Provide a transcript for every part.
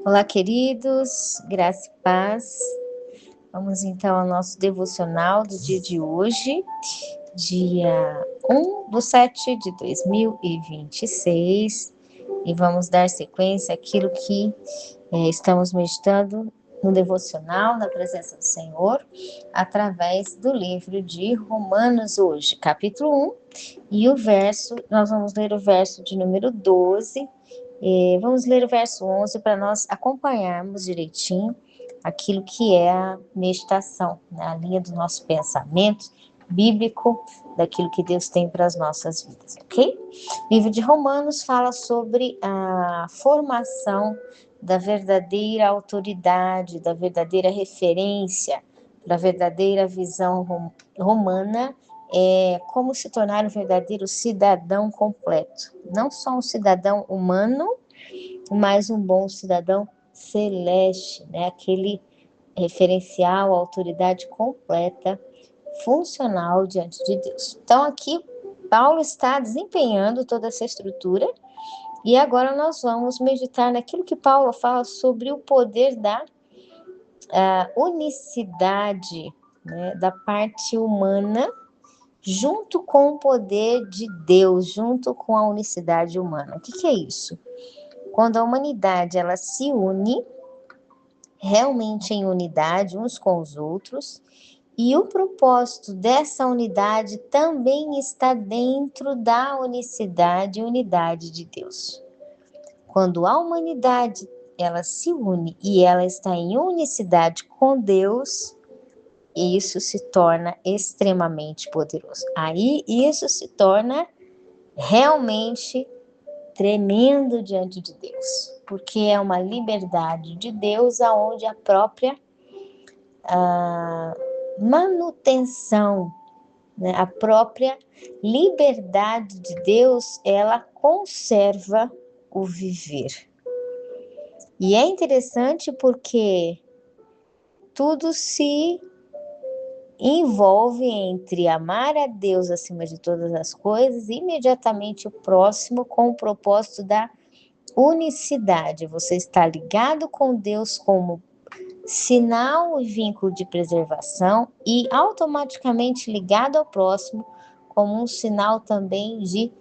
Olá, queridos, graça e paz. Vamos então ao nosso devocional do dia de hoje, dia 1/7/2026, e vamos dar sequência àquilo que estamos meditando no devocional, na presença do Senhor, através do livro de Romanos hoje, capítulo 1, e nós vamos ler o verso de número 12. Vamos ler o verso 11 para nós acompanharmos direitinho aquilo que é a meditação, né? A linha do nosso pensamento bíblico, daquilo que Deus tem para as nossas vidas, ok? O livro de Romanos fala sobre a formação da verdadeira autoridade, da verdadeira referência, da verdadeira visão romana, como se tornar um verdadeiro cidadão completo. Não só um cidadão humano, mas um bom cidadão celeste, né? Aquele referencial, autoridade completa, funcional diante de Deus. Então, aqui, Paulo está desempenhando toda essa estrutura, e agora nós vamos meditar naquilo que Paulo fala sobre o poder da unicidade, né, da parte humana, junto com o poder de Deus, junto com a unicidade humana. O que é isso? Quando a humanidade ela se une realmente em unidade uns com os outros, e o propósito dessa unidade também está dentro da unicidade e unidade de Deus. Quando a humanidade ela se une e ela está em unicidade com Deus, isso se torna extremamente poderoso. Aí isso se torna realmente tremendo diante de Deus, porque é uma liberdade de Deus aonde a própria manutenção, né, a própria liberdade de Deus, ela conserva o viver. E é interessante porque tudo se envolve entre amar a Deus acima de todas as coisas e imediatamente o próximo, com o propósito da unicidade. Você está ligado com Deus como sinal e vínculo de preservação e automaticamente ligado ao próximo como um sinal também de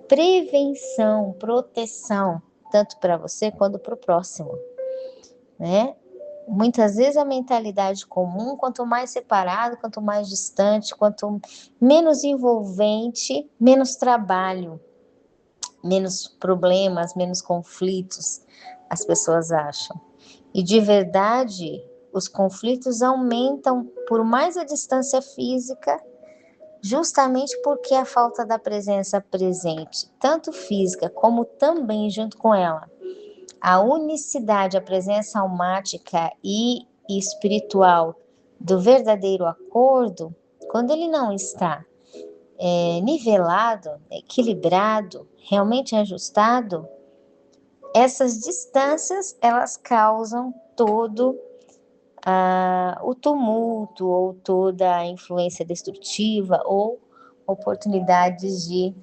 prevenção, proteção, tanto para você quanto para o próximo, né? Muitas vezes a mentalidade comum, quanto mais separado, quanto mais distante, quanto menos envolvente, menos trabalho, menos problemas, menos conflitos as pessoas acham. E de verdade, os conflitos aumentam por mais a distância física, justamente porque a falta da presença presente, tanto física como também junto com ela, a unicidade, a presença almática e espiritual do verdadeiro acordo, quando ele não está nivelado, equilibrado, realmente ajustado, essas distâncias elas causam todo o tumulto ou toda a influência destrutiva ou oportunidades de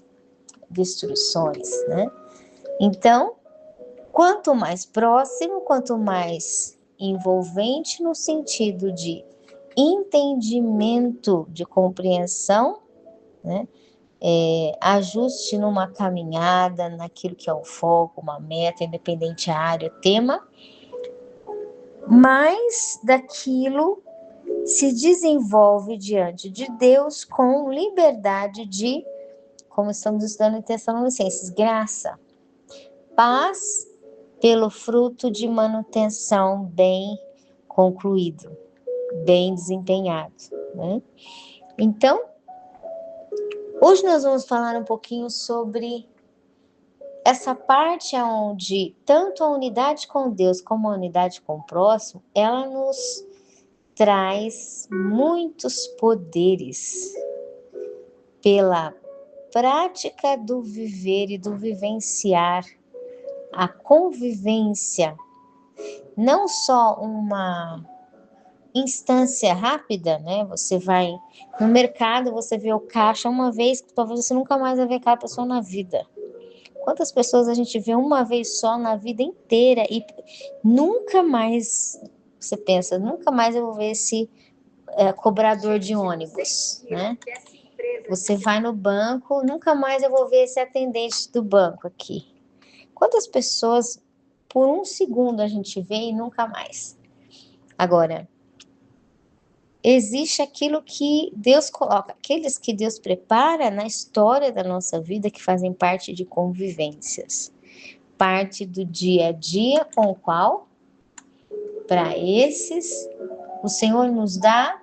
destruições, né? Então, quanto mais próximo, quanto mais envolvente no sentido de entendimento, de compreensão, né? Ajuste numa caminhada, naquilo que é o foco, uma meta, independente a área, tema, mais daquilo se desenvolve diante de Deus com liberdade de, como estamos estudando em Tessalonicenses, graça, paz pelo fruto de manutenção bem concluído, bem desempenhado, né? Então, hoje nós vamos falar um pouquinho sobre essa parte onde tanto a unidade com Deus como a unidade com o próximo, ela nos traz muitos poderes pela prática do viver e do vivenciar, a convivência, não só uma instância rápida, né? Você vai no mercado, você vê o caixa uma vez, talvez você nunca mais vai ver aquela pessoa na vida. Quantas pessoas a gente vê uma vez só na vida inteira e nunca mais, você pensa, nunca mais eu vou ver esse cobrador de ônibus, né? Você vai no banco, nunca mais eu vou ver esse atendente do banco aqui. Quantas pessoas, por um segundo a gente vê e nunca mais. Agora, existe aquilo que Deus coloca, aqueles que Deus prepara na história da nossa vida, que fazem parte de convivências. Parte do dia a dia com o qual, para esses, o Senhor nos dá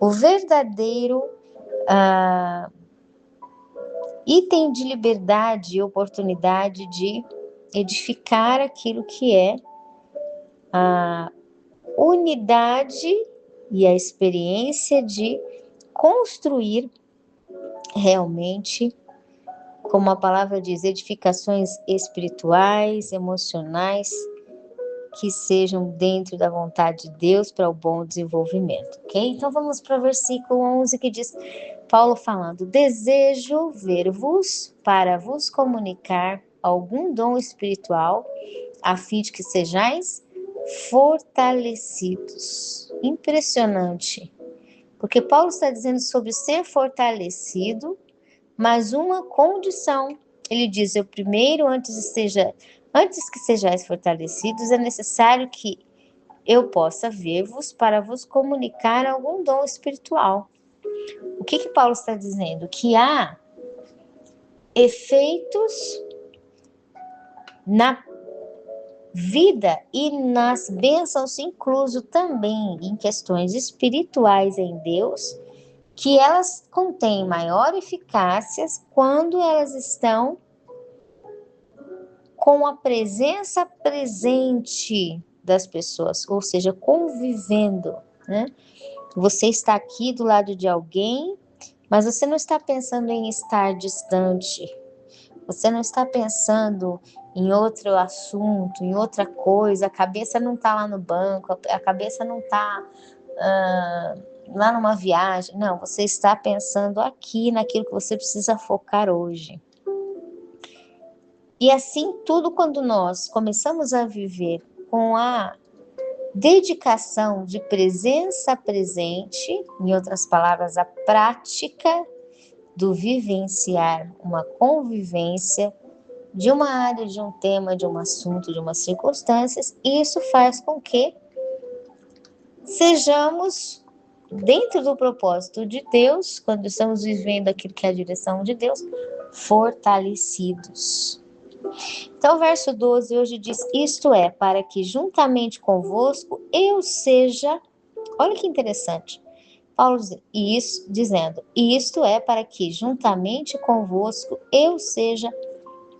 o verdadeiro item de liberdade e oportunidade de edificar aquilo que é a unidade e a experiência de construir realmente, como a palavra diz, edificações espirituais, emocionais, que sejam dentro da vontade de Deus para o bom desenvolvimento, ok? Então vamos para o versículo 11 que diz, Paulo falando, desejo ver-vos para vos comunicar algum dom espiritual, a fim de que sejais fortalecidos. Impressionante, porque Paulo está dizendo sobre ser fortalecido, mas uma condição. Ele diz, eu primeiro, antes que sejais fortalecidos, é necessário que eu possa ver-vos para vos comunicar algum dom espiritual. O que Paulo está dizendo? Que há efeitos na vida e nas bênçãos, incluso também em questões espirituais em Deus, que elas contêm maior eficácia quando elas estão com a presença presente das pessoas, ou seja, convivendo, né? Você está aqui do lado de alguém, mas você não está pensando em estar distante, você não está pensando em outro assunto, em outra coisa, a cabeça não está lá no banco, a cabeça não está lá numa viagem, não, você está pensando aqui naquilo que você precisa focar hoje. E assim, tudo quando nós começamos a viver com a dedicação de presença presente, em outras palavras, a prática do vivenciar uma convivência de uma área, de um tema, de um assunto, de umas circunstâncias, isso faz com que sejamos dentro do propósito de Deus, quando estamos vivendo aquilo que é a direção de Deus, fortalecidos. Então, o verso 12 hoje diz, isto é, para que juntamente convosco eu seja, olha que interessante, Paulo dizendo, isto é, para que juntamente convosco eu seja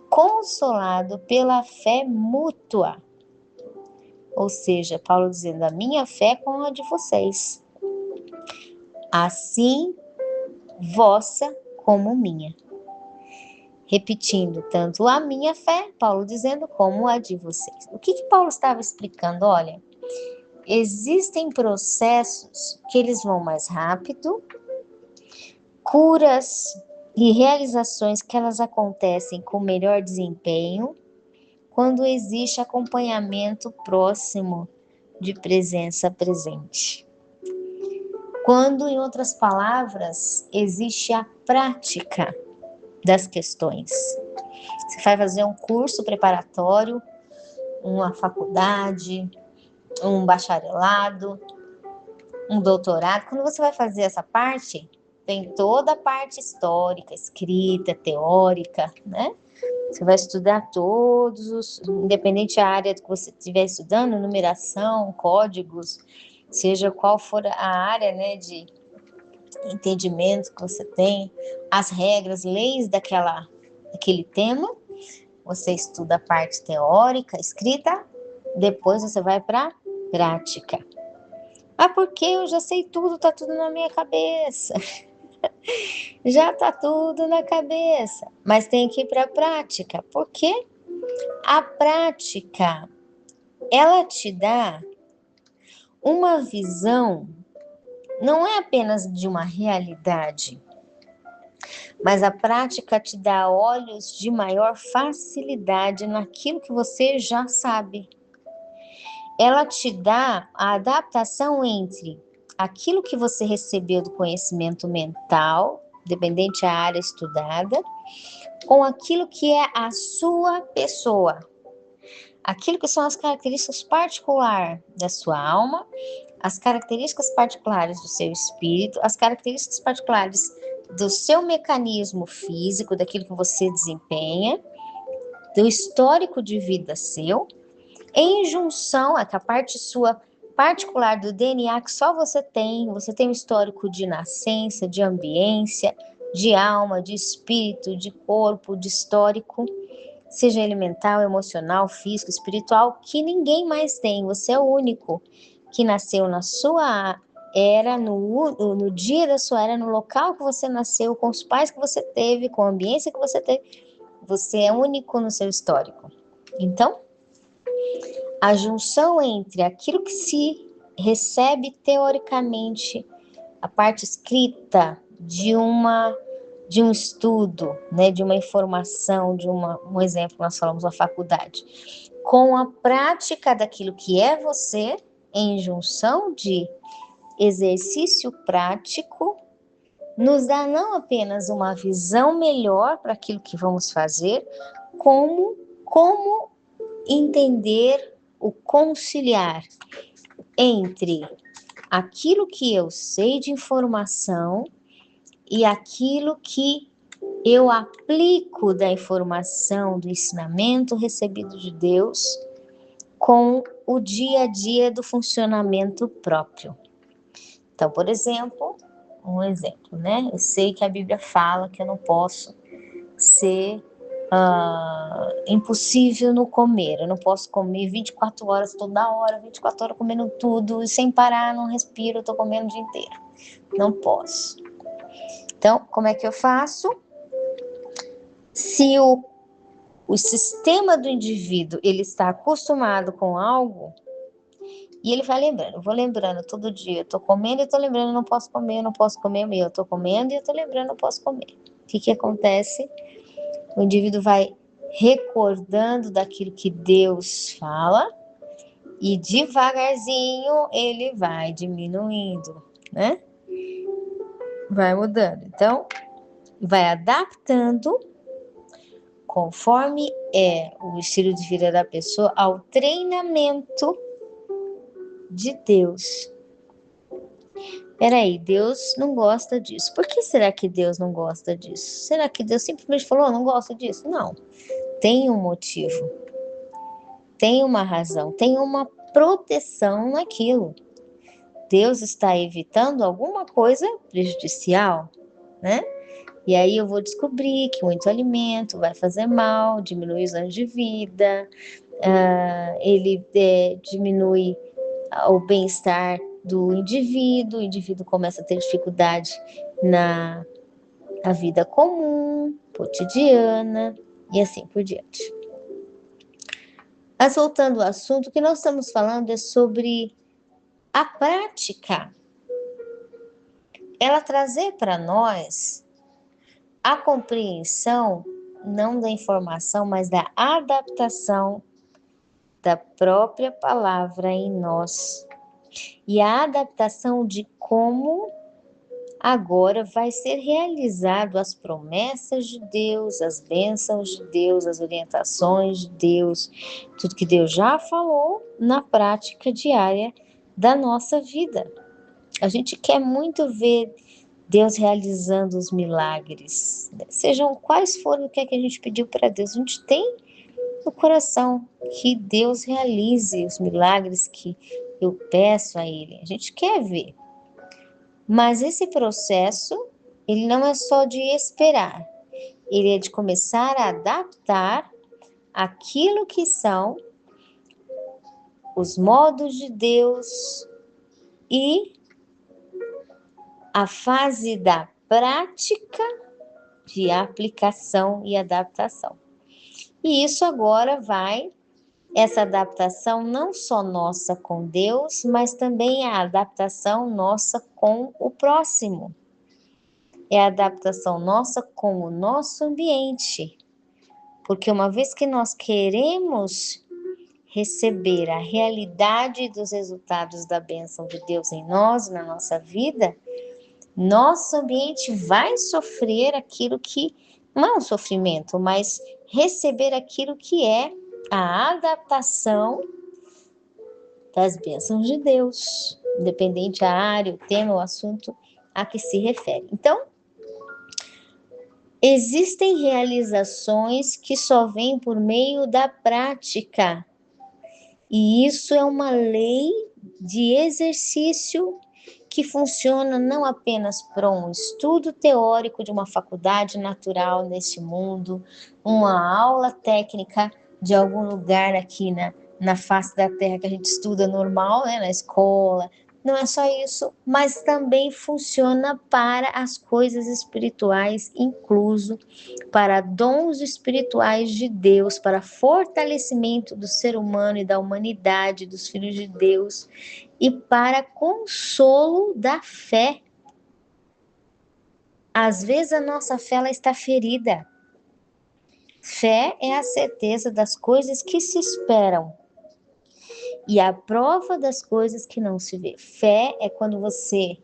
consolado pela fé mútua. Ou seja, Paulo dizendo, a minha fé com a de vocês. Assim, vossa como minha. Repetindo, tanto a minha fé, Paulo dizendo, como a de vocês. O que Paulo estava explicando? Olha, existem processos que eles vão mais rápido, curas e realizações que elas acontecem com melhor desempenho, quando existe acompanhamento próximo de presença presente. Quando, em outras palavras, existe a prática das questões. Você vai fazer um curso preparatório, uma faculdade, um bacharelado, um doutorado. Quando você vai fazer essa parte, tem toda a parte histórica, escrita, teórica, né? Você vai estudar todos os, independente da área que você estiver estudando, numeração, códigos, seja qual for a área, né, de entendimento que você tem, as regras, leis daquele tema, você estuda a parte teórica, escrita, depois você vai para prática. Ah, porque eu já sei tudo, tá tudo na minha cabeça. Já tá tudo na cabeça, mas tem que ir para a prática, porque a prática, ela te dá uma visão, não é apenas de uma realidade, mas a prática te dá olhos de maior facilidade naquilo que você já sabe. Ela te dá a adaptação entre aquilo que você recebeu do conhecimento mental, dependente da área estudada, com aquilo que é a sua pessoa. Aquilo que são as características particulares da sua alma, as características particulares do seu espírito, as características particulares do seu mecanismo físico, daquilo que você desempenha, do histórico de vida seu, em junção com a parte sua particular do DNA que só você tem um histórico de nascença, de ambiência, de alma, de espírito, de corpo, de histórico, seja ele mental, emocional, físico, espiritual, que ninguém mais tem. Você é o único que nasceu na sua era, no dia da sua era, no local que você nasceu, com os pais que você teve, com a ambiência que você teve. Você é único no seu histórico. Então, a junção entre aquilo que se recebe teoricamente, a parte escrita de um estudo, né, de uma informação, um exemplo, nós falamos na faculdade, com a prática daquilo que é você, em junção de exercício prático, nos dá não apenas uma visão melhor para aquilo que vamos fazer, como entender o conciliar entre aquilo que eu sei de informação e aquilo que eu aplico da informação, do ensinamento recebido de Deus com o dia a dia do funcionamento próprio. Então, por exemplo, né? Eu sei que a Bíblia fala que eu não posso ser impossível no comer. Eu não posso comer 24 horas, toda hora, 24 horas comendo tudo, e sem parar, não respiro, eu tô comendo o dia inteiro. Não posso. Então, como é que eu faço? Se o sistema do indivíduo, ele está acostumado com algo, e ele vai lembrando, eu vou lembrando todo dia, eu tô comendo e tô lembrando, não posso comer, eu tô comendo e eu tô lembrando, não posso comer. O que acontece? O indivíduo vai recordando daquilo que Deus fala e devagarzinho ele vai diminuindo, né? Vai mudando. Então, vai adaptando conforme o estilo de vida da pessoa ao treinamento de Deus. Peraí, Deus não gosta disso. Por que será que Deus não gosta disso? Será que Deus simplesmente falou, não gosta disso? Não. Tem um motivo. Tem uma razão. Tem uma proteção naquilo. Deus está evitando alguma coisa prejudicial, né? E aí eu vou descobrir que muito alimento vai fazer mal, diminui os anos de vida, ele diminui o bem-estar do indivíduo, o indivíduo começa a ter dificuldade na vida comum, cotidiana e assim por diante. Mas voltando ao assunto, o que nós estamos falando é sobre a prática. Ela trazer para nós a compreensão, não da informação, mas da adaptação da própria palavra em nós. E a adaptação de como agora vai ser realizado as promessas de Deus, as bênçãos de Deus, as orientações de Deus, tudo que Deus já falou na prática diária da nossa vida. A gente quer muito ver Deus realizando os milagres, sejam quais forem o que é que a gente pediu para Deus, a gente tem no coração que Deus realize os milagres que eu peço a Ele, a gente quer ver, mas esse processo, ele não é só de esperar, ele é de começar a adaptar aquilo que são os modos de Deus e a fase da prática de aplicação e adaptação. E isso agora essa adaptação não só nossa com Deus, mas também a adaptação nossa com o próximo. é a adaptação nossa com o nosso ambiente. Porque uma vez que nós queremos receber a realidade dos resultados da bênção de Deus em nós, na nossa vida, nosso ambiente vai sofrer aquilo que, não é um sofrimento, mas receber aquilo que é a adaptação das bênçãos de Deus, independente a área, o tema, o assunto a que se refere. Então, existem realizações que só vêm por meio da prática, e isso é uma lei de exercício que funciona não apenas para um estudo teórico de uma faculdade natural neste mundo, uma aula técnica de algum lugar aqui na face da Terra que a gente estuda normal, né, na escola. Não é só isso, mas também funciona para as coisas espirituais, incluso para dons espirituais de Deus, para fortalecimento do ser humano e da humanidade, dos filhos de Deus, e para consolo da fé. Às vezes a nossa fé ela está ferida. Fé é a certeza das coisas que se esperam e a prova das coisas que não se vê. Fé é quando você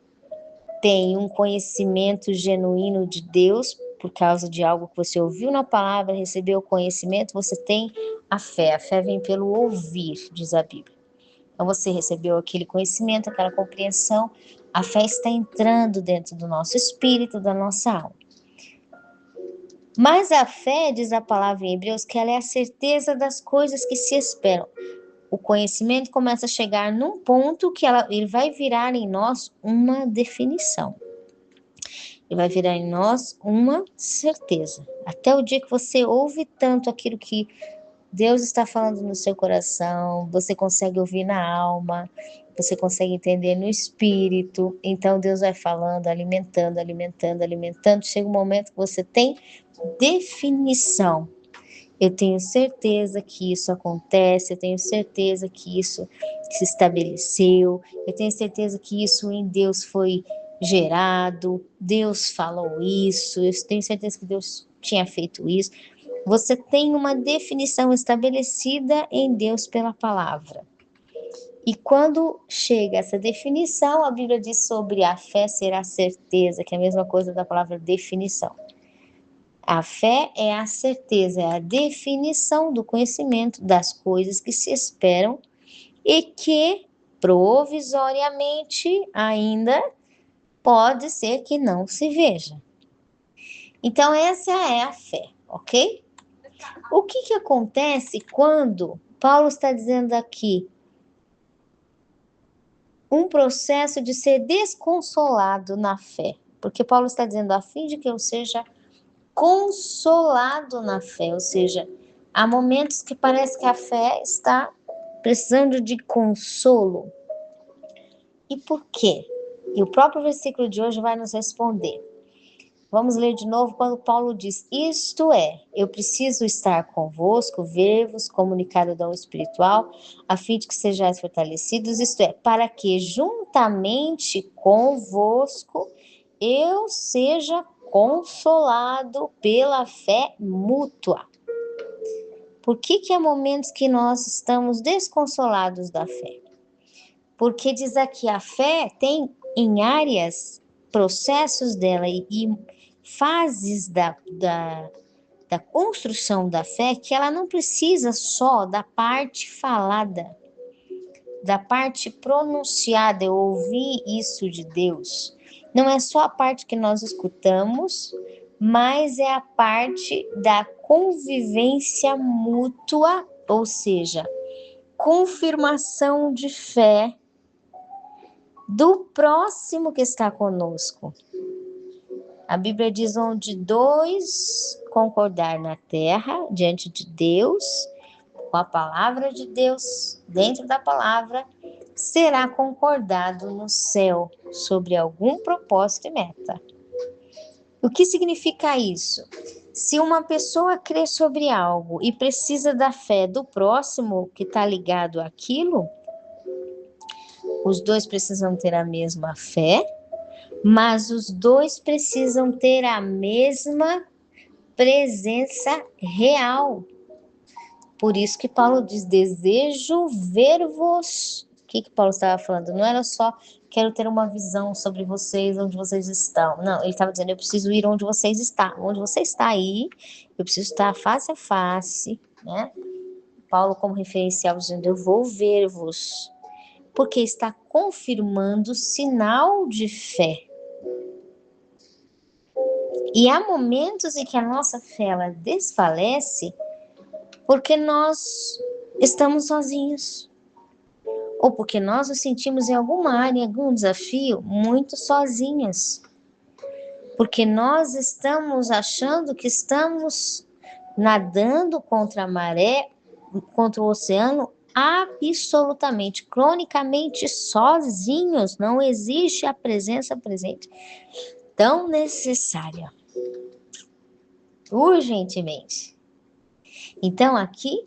tem um conhecimento genuíno de Deus por causa de algo que você ouviu na palavra, recebeu o conhecimento, você tem a fé. A fé vem pelo ouvir, diz a Bíblia. Então você recebeu aquele conhecimento, aquela compreensão, a fé está entrando dentro do nosso espírito, da nossa alma. Mas a fé, diz a palavra em Hebreus, que ela é a certeza das coisas que se esperam. O conhecimento começa a chegar num ponto que ele vai virar em nós uma definição. Ele vai virar em nós uma certeza. Até o dia que você ouve tanto aquilo que Deus está falando no seu coração, você consegue ouvir na alma, você consegue entender no espírito, então Deus vai falando, alimentando, alimentando, alimentando, chega um momento que você tem definição. Eu tenho certeza que isso acontece, eu tenho certeza que isso se estabeleceu, eu tenho certeza que isso em Deus foi gerado, Deus falou isso, eu tenho certeza que Deus tinha feito isso. Você tem uma definição estabelecida em Deus pela palavra. E quando chega essa definição, a Bíblia diz sobre a fé ser a certeza, que é a mesma coisa da palavra definição. A fé é a certeza, é a definição do conhecimento das coisas que se esperam e que provisoriamente ainda pode ser que não se veja. Então essa é a fé, ok? O que acontece quando Paulo está dizendo aqui um processo de ser desconsolado na fé? Porque Paulo está dizendo a fim de que eu seja consolado na fé, ou seja, há momentos que parece que a fé está precisando de consolo. E por quê? E o próprio versículo de hoje vai nos responder. Vamos ler de novo quando Paulo diz: isto é, eu preciso estar convosco, ver-vos, comunicar o dom espiritual, a fim de que sejais fortalecidos, isto é, para que juntamente convosco eu seja consolado pela fé mútua. Por que há momentos que nós estamos desconsolados da fé? Porque diz aqui, a fé tem em áreas, processos dela e fases da construção da fé que ela não precisa só da parte falada, da parte pronunciada, eu ouvi isso de Deus. Não é só a parte que nós escutamos, mas é a parte da convivência mútua, ou seja, confirmação de fé do próximo que está conosco. A Bíblia diz: onde dois concordar na terra, diante de Deus, com a palavra de Deus, dentro da palavra, será concordado no céu sobre algum propósito e meta. O que significa isso? Se uma pessoa crê sobre algo e precisa da fé do próximo que está ligado àquilo, os dois precisam ter a mesma fé, mas os dois precisam ter a mesma presença real. Por isso que Paulo diz: desejo ver-vos. O que Paulo estava falando? Não era só quero ter uma visão sobre vocês, onde vocês estão. Não, ele estava dizendo: eu preciso ir onde vocês estão. Onde você está aí, eu preciso estar face a face, né? Paulo, como referencial, dizendo: eu vou ver-vos. Porque está confirmando sinal de fé. E há momentos em que a nossa fé ela desfalece porque nós estamos sozinhos. Ou porque nós nos sentimos em alguma área, em algum desafio, muito sozinhos. Porque nós estamos achando que estamos nadando contra a maré, contra o oceano, absolutamente, cronicamente sozinhos. Não existe a presença presente tão necessária, urgentemente. Então, aqui,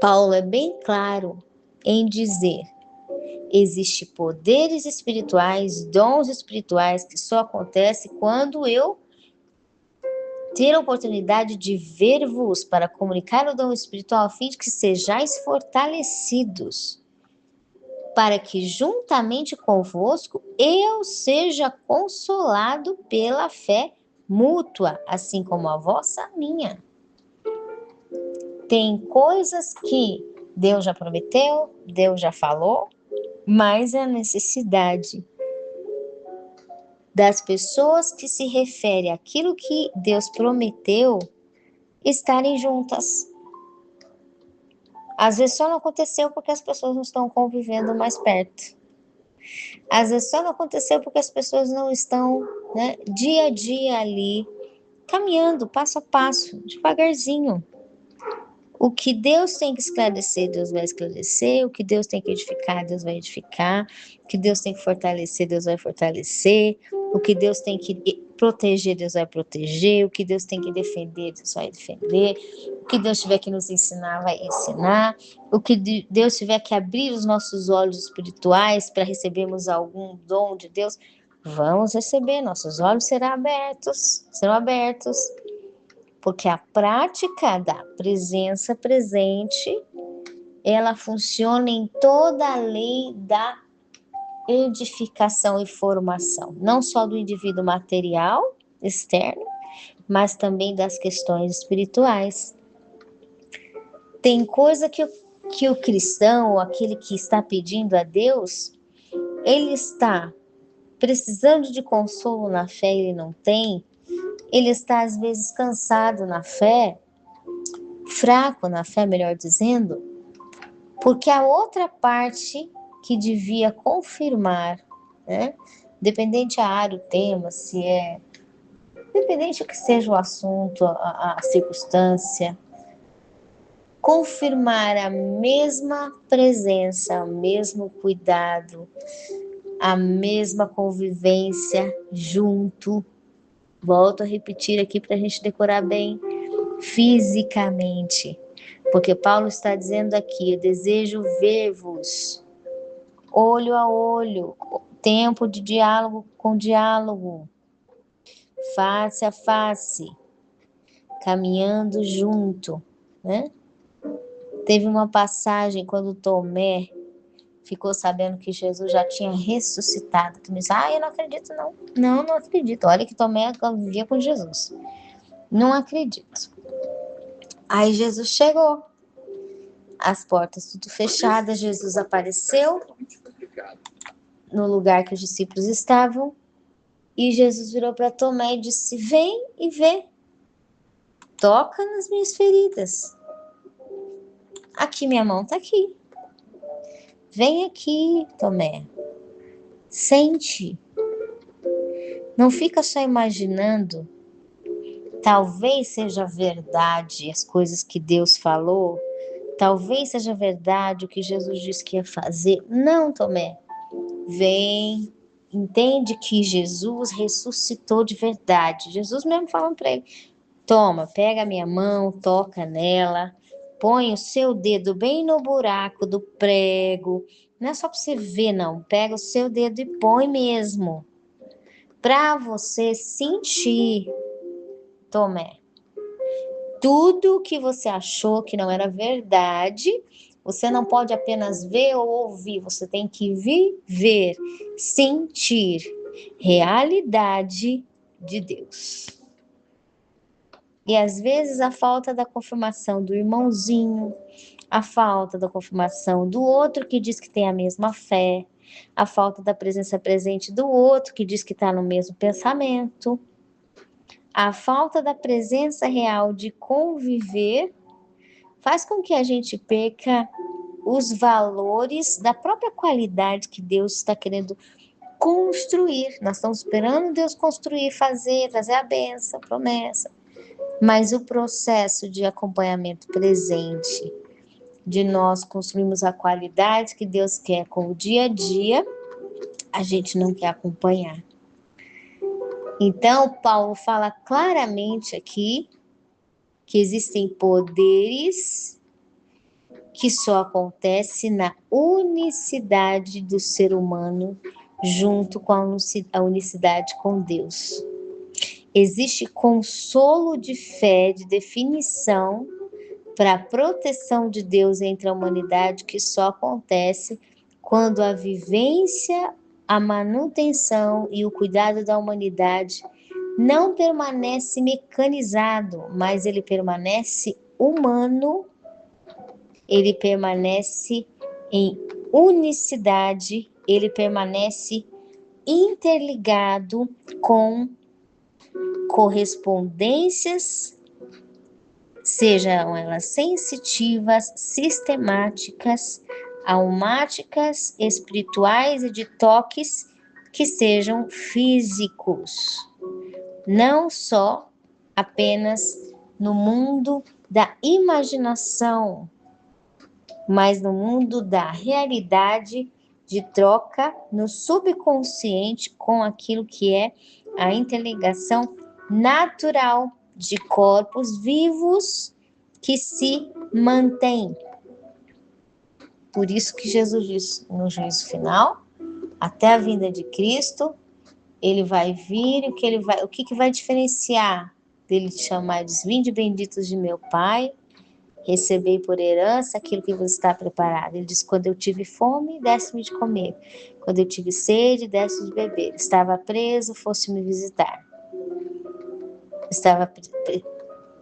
Paulo é bem claro em dizer: existem poderes espirituais, dons espirituais que só acontecem quando eu ter a oportunidade de ver-vos para comunicar o dom espiritual a fim de que sejais fortalecidos, para que juntamente convosco eu seja consolado pela fé mútua, assim como a vossa a minha. Tem coisas que Deus já prometeu, Deus já falou, mas é a necessidade das pessoas que se referem àquilo que Deus prometeu estarem juntas. Às vezes só não aconteceu porque as pessoas não estão convivendo mais perto. Às vezes só não aconteceu porque as pessoas não estão, né, dia a dia ali, caminhando passo a passo, devagarzinho. O que Deus tem que esclarecer, Deus vai esclarecer. O que Deus tem que edificar, Deus vai edificar. O que Deus tem que fortalecer, Deus vai fortalecer. O que Deus tem que proteger, Deus vai proteger. O que Deus tem que defender, Deus vai defender. O que Deus tiver que nos ensinar, vai ensinar. O que Deus tiver que abrir os nossos olhos espirituais para recebermos algum dom de Deus, vamos receber. Nossos olhos serão abertos. Porque a prática da presença presente, ela funciona em toda a lei da edificação e formação, não só do indivíduo material, externo, mas também das questões espirituais. Tem coisa que o cristão, ou aquele que está pedindo a Deus, ele está precisando de consolo na fé, ele não tem, ele está às vezes cansado na fé, fraco na fé, melhor dizendo, porque a outra parte que devia confirmar, né, dependente a área, o tema, se é, dependente do que seja o assunto, a circunstância, confirmar a mesma presença, o mesmo cuidado, a mesma convivência junto. Volto a repetir aqui para a gente decorar bem, fisicamente. Porque Paulo está dizendo aqui: eu desejo ver-vos olho a olho, tempo de diálogo com diálogo, face a face, caminhando junto, né? Teve uma passagem quando Tomé ficou sabendo que Jesus já tinha ressuscitado. Tu me diz: eu não acredito não. Não acredito. Olha que Tomé vivia com Jesus. Não acredito. Aí Jesus chegou. As portas tudo fechadas, Jesus apareceu no lugar que os discípulos estavam e Jesus virou para Tomé e disse: vem e vê, toca nas minhas feridas. Aqui minha mão está aqui. Vem aqui, Tomé. Sente. Não fica só imaginando. Talvez seja verdade as coisas que Deus falou. Talvez seja verdade o que Jesus disse que ia fazer. Não, Tomé. Vem, entende que Jesus ressuscitou de verdade. Jesus mesmo falando para ele: toma, pega a minha mão, toca nela, põe o seu dedo bem no buraco do prego. Não é só para você ver, não. Pega o seu dedo e põe mesmo. para você sentir, Tomé. Tudo que você achou que não era verdade, você não pode apenas ver ou ouvir, você tem que viver, sentir realidade de Deus. E às vezes a falta da confirmação do irmãozinho, a falta da confirmação do outro que diz que tem a mesma fé, a falta da presença presente do outro que diz que está no mesmo pensamento, a falta da presença real de conviver faz com que a gente perca os valores da própria qualidade que Deus está querendo construir. Nós estamos esperando Deus construir, fazer, trazer a bênção, a promessa. Mas o processo de acompanhamento presente, de nós construirmos a qualidade que Deus quer com o dia a dia, a gente não quer acompanhar. Então, Paulo fala claramente aqui que existem poderes que só acontecem na unicidade do ser humano junto com a unicidade com Deus. Existe consolo de fé, de definição para a proteção de Deus entre a humanidade que só acontece quando a vivência, a manutenção e o cuidado da humanidade não permanece mecanizado, mas ele permanece humano, ele permanece em unicidade, ele permanece interligado com correspondências, sejam elas sensitivas, sistemáticas, almáticas, espirituais e de toques que sejam físicos, não só apenas no mundo da imaginação, mas no mundo da realidade de troca no subconsciente com aquilo que é a interligação natural de corpos vivos que se mantêm. Por isso que Jesus diz no juízo final, até a vinda de Cristo, ele vai vir, o que vai diferenciar dele te chamar de vinde benditos de meu Pai, recebei por herança aquilo que você está preparado. Ele diz, quando eu tive fome, deste-me de comer. Quando eu tive sede, deste de beber. Estava preso, foste me visitar. Estava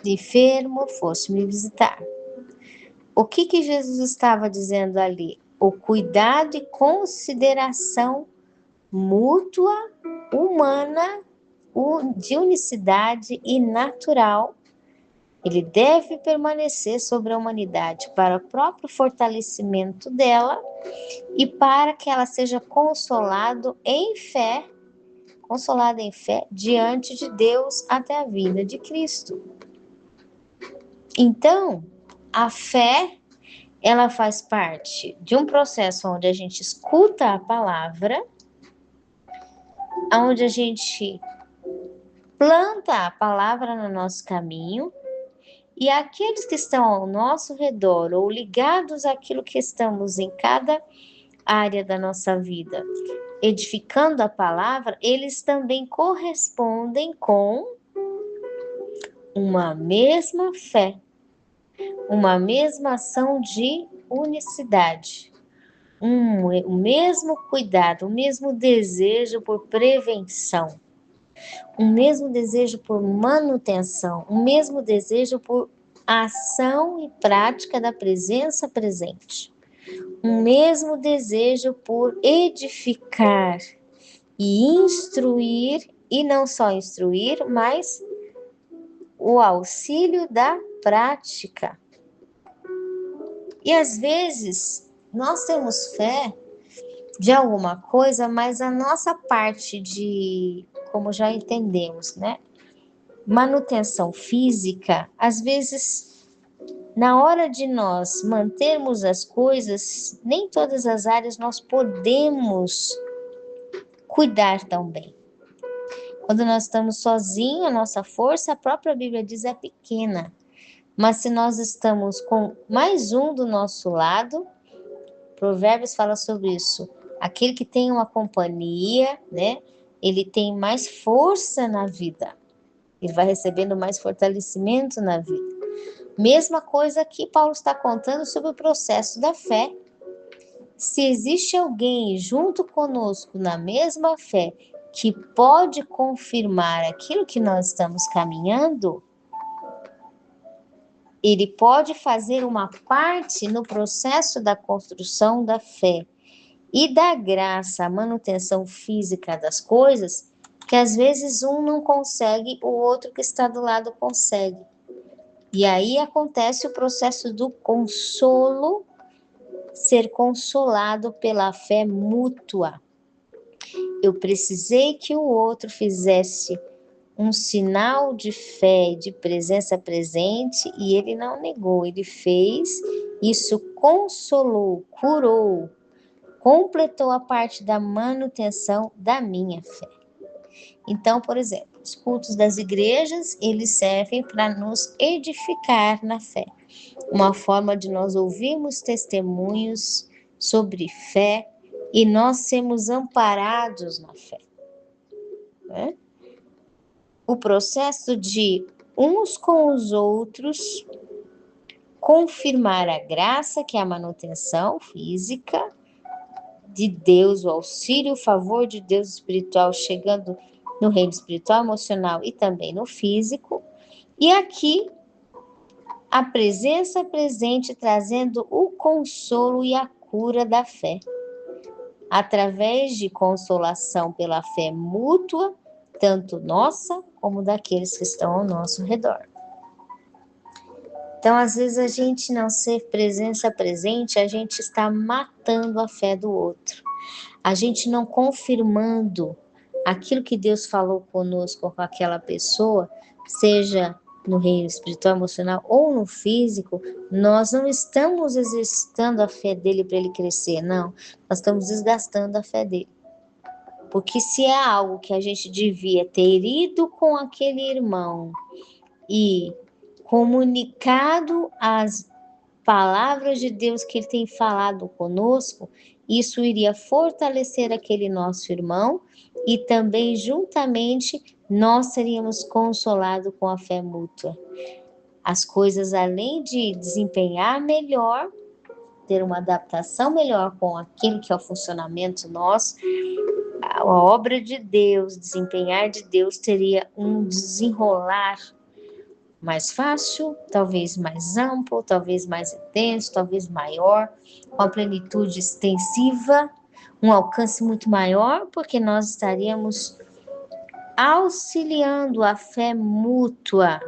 enfermo, foste me visitar. O que Jesus estava dizendo ali? O cuidado e consideração mútua, humana, de unicidade e natural, ele deve permanecer sobre a humanidade para o próprio fortalecimento dela e para que ela seja consolada em fé diante de Deus até a vinda de Cristo. Então, a fé, ela faz parte de um processo onde a gente escuta a palavra, onde a gente planta a palavra no nosso caminho, e aqueles que estão ao nosso redor ou ligados àquilo que estamos em cada área da nossa vida, edificando a palavra, eles também correspondem com uma mesma fé, uma mesma ação de unicidade, o mesmo cuidado, o mesmo desejo por prevenção, o mesmo desejo por manutenção, o mesmo desejo por ação e prática da presença presente, o mesmo desejo por edificar e instruir, e não só instruir, mas o auxílio da prática. E às vezes nós temos fé de alguma coisa, mas a nossa parte de, como já entendemos, né? Manutenção física, às vezes, na hora de nós mantermos as coisas, nem todas as áreas nós podemos cuidar tão bem. Quando nós estamos sozinhos, a nossa força, a própria Bíblia diz, é pequena. Mas se nós estamos com mais um do nosso lado, Provérbios fala sobre isso. Aquele que tem uma companhia, né? ele tem mais força na vida, ele vai recebendo mais fortalecimento na vida. Mesma coisa que Paulo está contando sobre o processo da fé. Se existe alguém junto conosco na mesma fé que pode confirmar aquilo que nós estamos caminhando, ele pode fazer uma parte no processo da construção da fé e da graça, a manutenção física das coisas, que às vezes um não consegue, o outro que está do lado consegue. E aí acontece o processo do consolo, ser consolado pela fé mútua. Eu precisei que o outro fizesse um sinal de fé, de presença presente, e ele não negou, ele fez, isso consolou, curou, completou a parte da manutenção da minha fé. Então, por exemplo, os cultos das igrejas, eles servem para nos edificar na fé. Uma forma de nós ouvirmos testemunhos sobre fé e nós sermos amparados na fé, né? O processo de uns com os outros confirmar a graça, que é a manutenção física de Deus, o auxílio, o favor de Deus espiritual chegando no reino espiritual, emocional e também no físico. E aqui a presença presente trazendo o consolo e a cura da fé, através de consolação pela fé mútua, tanto nossa como daqueles que estão ao nosso redor. Então, às vezes, a gente não ser presença presente, a gente está matando a fé do outro. A gente não confirmando aquilo que Deus falou conosco, com aquela pessoa, seja no reino espiritual, emocional ou no físico, nós não estamos exercitando a fé dele para ele crescer, não. Nós estamos desgastando a fé dele. Porque se é algo que a gente devia ter ido com aquele irmão e comunicado as palavras de Deus que ele tem falado conosco, isso iria fortalecer aquele nosso irmão e também juntamente nós seríamos consolados com a fé mútua. As coisas, além de desempenhar melhor, ter uma adaptação melhor com aquilo que é o funcionamento nosso, a obra de Deus, desempenhar de Deus teria um desenrolar mais fácil, talvez mais amplo, talvez mais intenso, talvez maior, com a plenitude extensiva, um alcance muito maior, porque nós estaríamos auxiliando a fé mútua,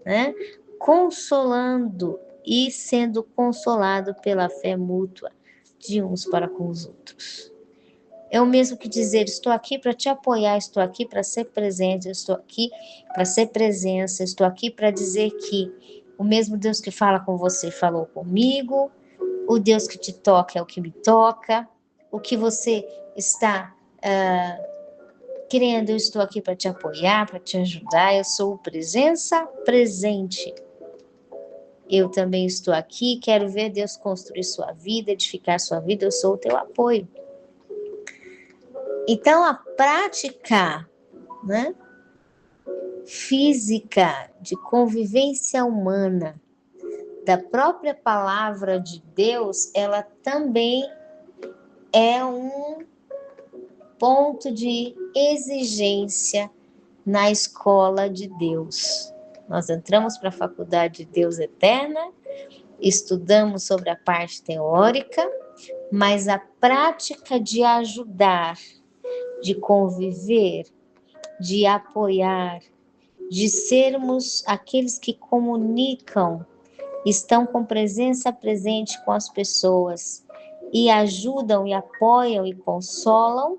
né? Consolando e sendo consolado pela fé mútua de uns para com os outros. É o mesmo que dizer, estou aqui para te apoiar, estou aqui para ser presente, estou aqui para ser presença, estou aqui para dizer que o mesmo Deus que fala com você falou comigo, o Deus que te toca é o que me toca, o que você está querendo, eu estou aqui para te apoiar, para te ajudar, eu sou presença presente. Eu também estou aqui, quero ver Deus construir sua vida, edificar sua vida, eu sou o teu apoio. Então, a prática, né, física de convivência humana da própria palavra de Deus, ela também é um ponto de exigência na escola de Deus. Nós entramos para a faculdade de Deus Eterna, estudamos sobre a parte teórica, mas a prática de ajudar, de conviver, de apoiar, de sermos aqueles que comunicam, estão com presença presente com as pessoas e ajudam e apoiam e consolam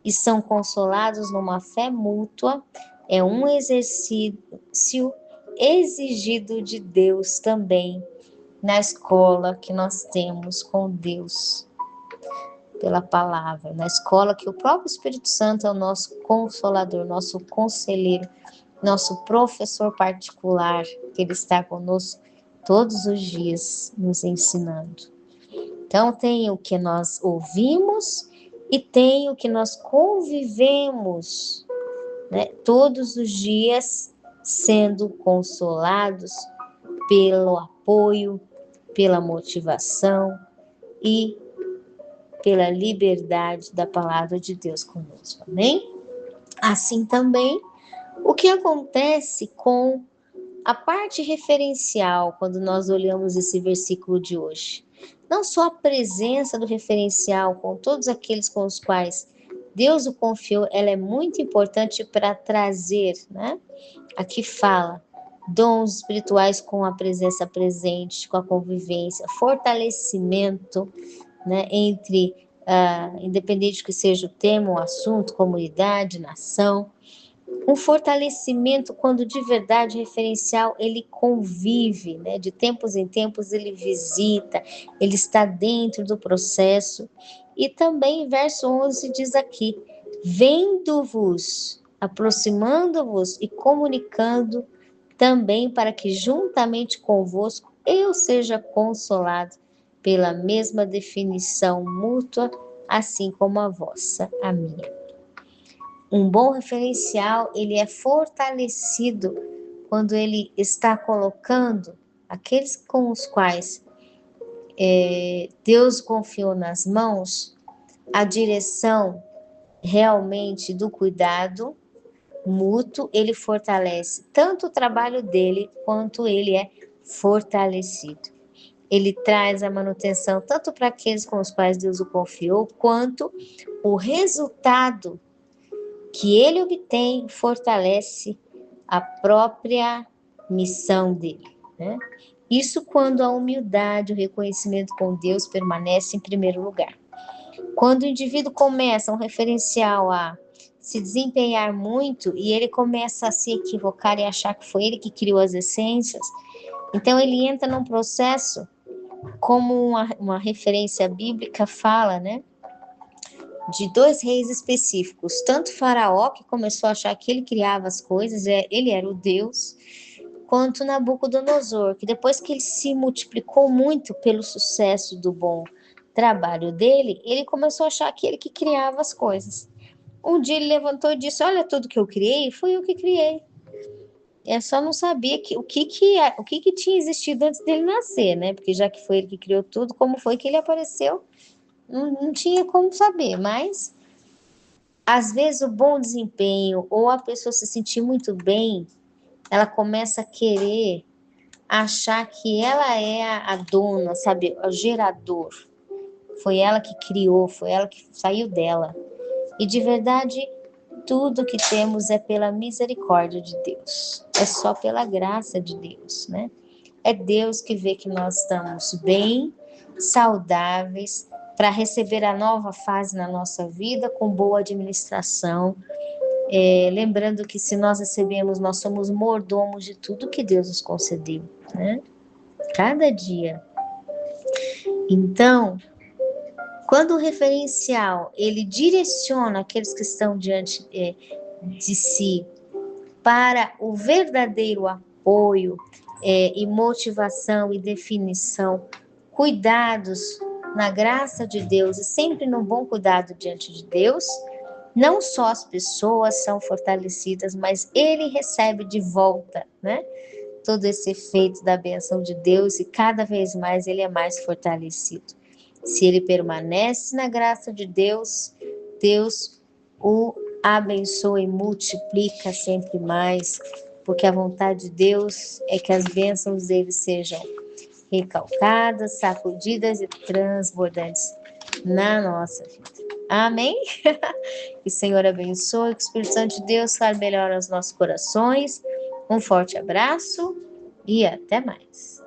e são consolados numa fé mútua, é um exercício exigido de Deus também na escola que nós temos com Deus. Pela palavra, na escola que o próprio Espírito Santo é o nosso consolador, nosso conselheiro, nosso professor particular, que ele está conosco todos os dias nos ensinando. Então tem o que nós ouvimos e tem o que nós convivemos, né, todos os dias, sendo consolados pelo apoio, pela motivação e pela liberdade da palavra de Deus conosco, amém? Assim também, o que acontece com a parte referencial, quando nós olhamos esse versículo de hoje? Não só a presença do referencial com todos aqueles com os quais Deus o confiou, ela é muito importante para trazer, né? Aqui fala, dons espirituais com a presença presente, com a convivência, fortalecimento, né, entre, independente que seja o tema, o assunto, comunidade, nação, um fortalecimento quando de verdade o referencial ele convive, né, de tempos em tempos ele visita, ele está dentro do processo. E também verso 11 diz aqui, vendo-vos, aproximando-vos e comunicando também para que juntamente convosco eu seja consolado pela mesma definição mútua, assim como a vossa, a minha. Um bom referencial, ele é fortalecido quando ele está colocando aqueles com os quais Deus confiou nas mãos a direção realmente do cuidado mútuo, ele fortalece tanto o trabalho dele quanto ele é fortalecido. Ele traz a manutenção tanto para aqueles com os quais Deus o confiou, quanto o resultado que ele obtém fortalece a própria missão dele, né? Isso quando a humildade, o reconhecimento com Deus permanece em primeiro lugar. Quando o indivíduo começa um referencial a se desempenhar muito e ele começa a se equivocar e achar que foi ele que criou as essências, então ele entra num processo, como uma referência bíblica fala, né? De dois reis específicos, tanto Faraó, que começou a achar que ele criava as coisas, ele era o Deus, quanto Nabucodonosor, que depois que ele se multiplicou muito pelo sucesso do bom trabalho dele, ele começou a achar que ele que criava as coisas. Um dia ele levantou e disse, olha, tudo que eu criei, fui eu que criei. Eu só não sabia o que tinha existido antes dele nascer, né? Porque já que foi ele que criou tudo, como foi que ele apareceu? Não tinha como saber, mas às vezes o bom desempenho ou a pessoa se sentir muito bem, ela começa a querer achar que ela é a dona, sabe, o gerador. Foi ela que criou, foi ela que saiu dela. E de verdade, tudo que temos é pela misericórdia de Deus. É só pela graça de Deus, né? É Deus que vê que nós estamos bem, saudáveis, para receber a nova fase na nossa vida com boa administração. Lembrando que se nós recebemos, nós somos mordomos de tudo que Deus nos concedeu, né? Cada dia. Então, quando o referencial ele direciona aqueles que estão diante de si para o verdadeiro apoio e motivação e definição, cuidados na graça de Deus e sempre no bom cuidado diante de Deus, não só as pessoas são fortalecidas, mas ele recebe de volta, né? Todo esse efeito da bênção de Deus e cada vez mais ele é mais fortalecido. Se ele permanece na graça de Deus, Deus o abençoa e multiplica sempre mais, porque a vontade de Deus é que as bênçãos dele sejam recalcadas, sacudidas e transbordantes na nossa vida. Amém? Que o Senhor abençoe, que o Espírito Santo de Deus fale melhor aos nossos corações. Um forte abraço e até mais.